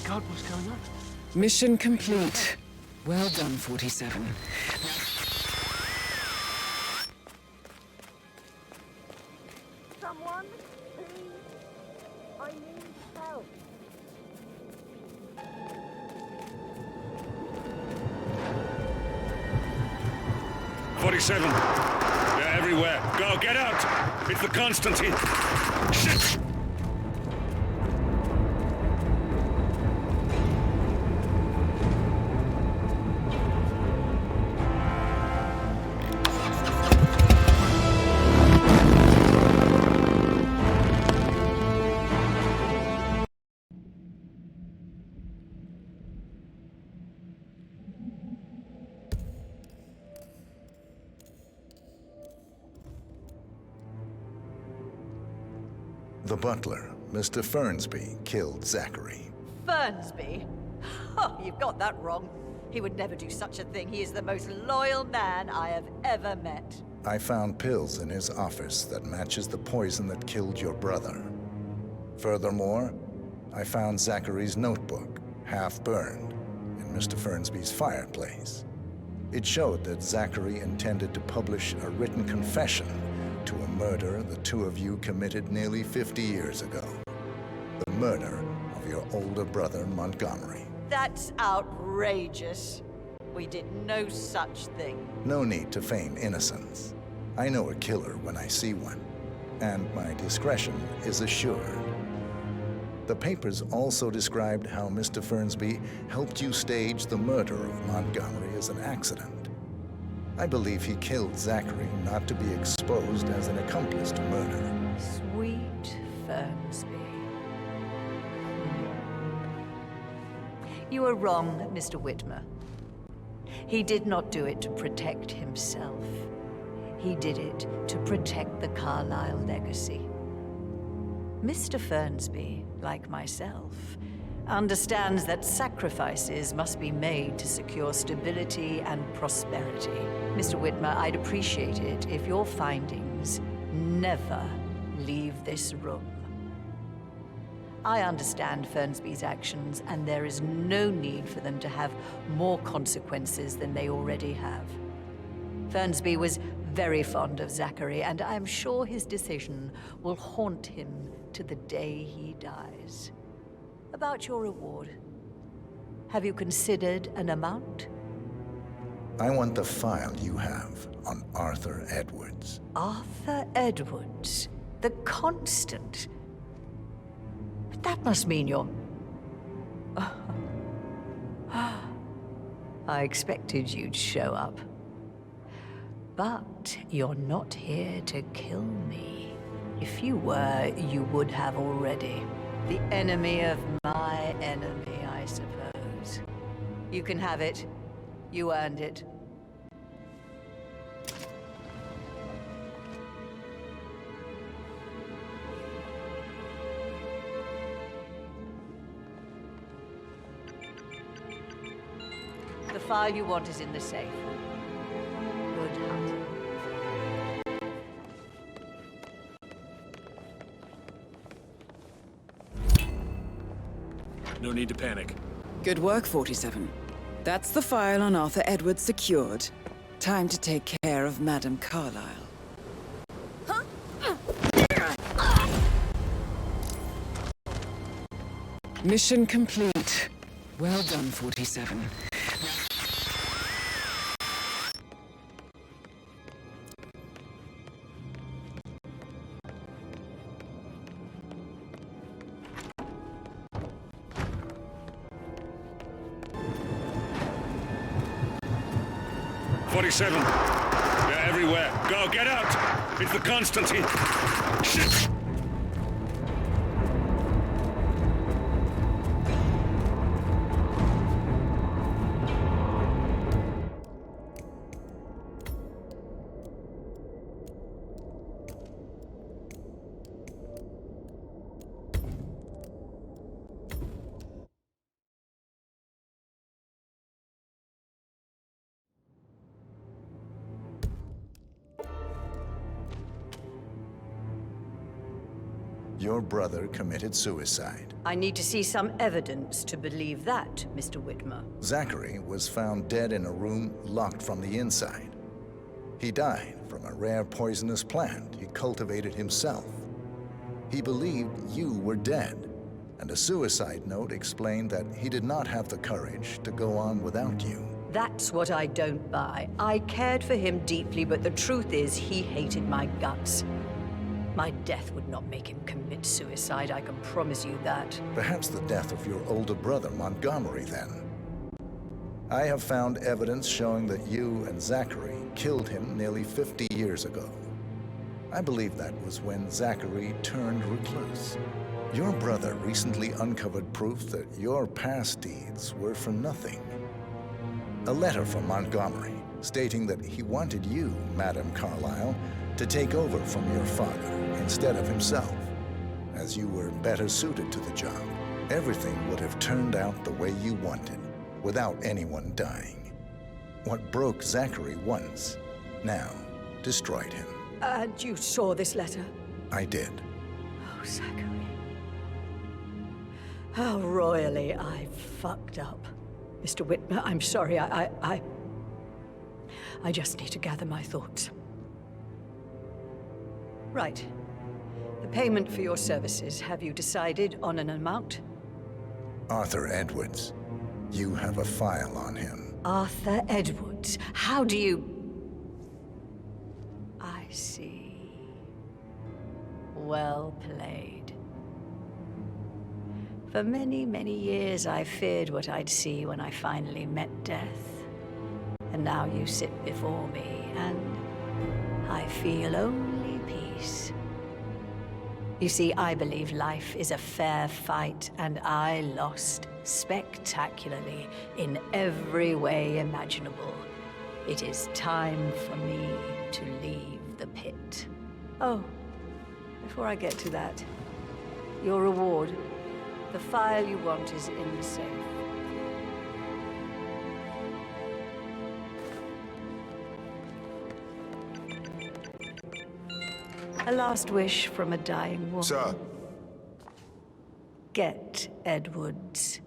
P: God, what's going on?
C: Mission complete. Well done, 47.
F: Someone, please. I need help.
B: They're everywhere. Go, get out! It's the Constantine. Shit!
A: The butler, Mr. Fernsby, killed Zachary.
S: Fernsby? Oh, you've got that wrong. He would never do such a thing. He is the most loyal man I have ever met.
A: I found pills in his office that matches the poison that killed your brother. Furthermore, I found Zachary's notebook, half burned, in Mr. Fernsby's fireplace. It showed that Zachary intended to publish a written confession to a murder the two of you committed nearly 50 years ago. The murder of your older brother, Montgomery.
S: That's outrageous. We did no such thing.
A: No need to feign innocence. I know a killer when I see one, and my discretion is assured. The papers also described how Mr. Fernsby helped you stage the murder of Montgomery as an accident. I believe he killed Zachary not to be exposed as an accomplice to murder.
S: Sweet Fernsby. You are wrong, Mr. Whitmer. He did not do it to protect himself. He did it to protect the Carlyle legacy. Mr. Fernsby, like myself, understands that sacrifices must be made to secure stability and prosperity. Mr. Whitmer, I'd appreciate it if your findings never leave this room. I understand Fernsby's actions, and there is no need for them to have more consequences than they already have. Fernsby was very fond of Zachary, and I'm sure his decision will haunt him to the day he dies. About your reward, have you considered an amount?
A: I want the file you have on Arthur Edwards.
S: Arthur Edwards, the Constant. But that must mean you're... I expected you'd show up. But you're not here to kill me. If you were, you would have already. The enemy of my enemy, I suppose. You can have it. You earned it. The file you want is in the safe. Good hunting.
R: No need to panic.
C: Good work, 47. That's the file on Arthur Edwards secured. Time to take care of Madame Carlyle. Mission complete. Well done, 47.
B: They're everywhere. Go, get out! It's the Constantine. Shit!
A: Your brother committed suicide.
H: I need to see some evidence to believe that, Mr. Whitmer.
A: Zachary was found dead in a room locked from the inside. He died from a rare poisonous plant he cultivated himself. He believed you were dead, and a suicide note explained that he did not have the courage to go on without you.
H: That's what I don't buy. I cared for him deeply, but the truth is he hated my guts. My death would not make him commit suicide, I can promise you that.
A: Perhaps the death of your older brother, Montgomery, then. I have found evidence showing that you and Zachary killed him nearly 50 years ago. I believe that was when Zachary turned recluse. Your brother recently uncovered proof that your past deeds were for nothing. A letter from Montgomery stating that he wanted you, Madame Carlyle, to take over from your father instead of himself, as you were better suited to the job. Everything would have turned out the way you wanted, without anyone dying. What broke Zachary once, now destroyed him.
H: And you saw this letter?
A: I did.
H: Oh, Zachary. How royally I fucked up. Mr. Whitmer, I'm sorry, I just need to gather my thoughts. Right. The payment for your services, have you decided on an amount?
A: Arthur Edwards. You have a file on him.
H: Arthur Edwards? How do you... I see. Well played. For many, many years, I feared what I'd see when I finally met death. And now you sit before me, and I feel only peace. You see, I believe life is a fair fight, and I lost spectacularly in every way imaginable. It is time for me to leave the pit. Oh, before I get to that, your reward. The file you want is in the safe. A last wish from a dying woman.
N: Sir.
H: Get Edwards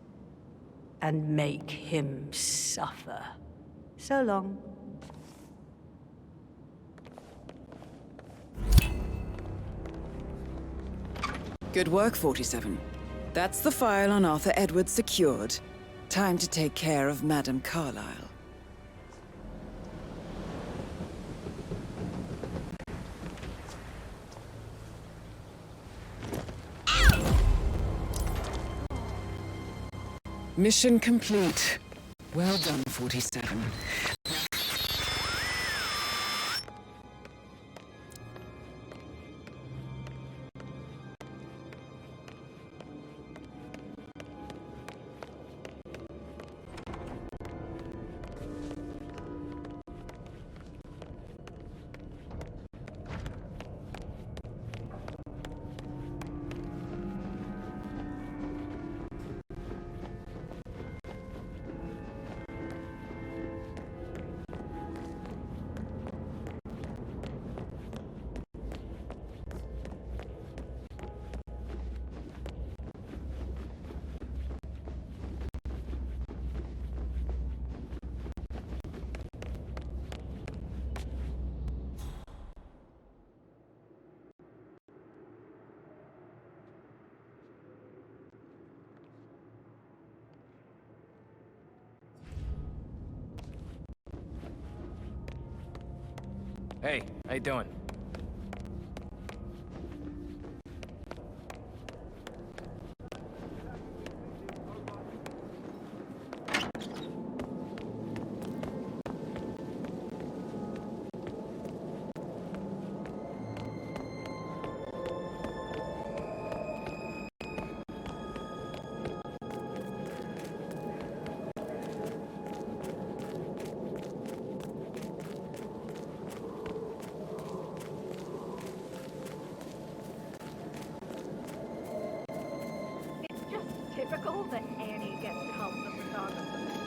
H: and make him suffer. So long.
C: Good work, 47. That's the file on Arthur Edwards secured. Time to take care of Madame Carlyle. Mission complete. Well done, 47.
O: Hey, how you doing?
F: Typical that Annie gets to help the photographer.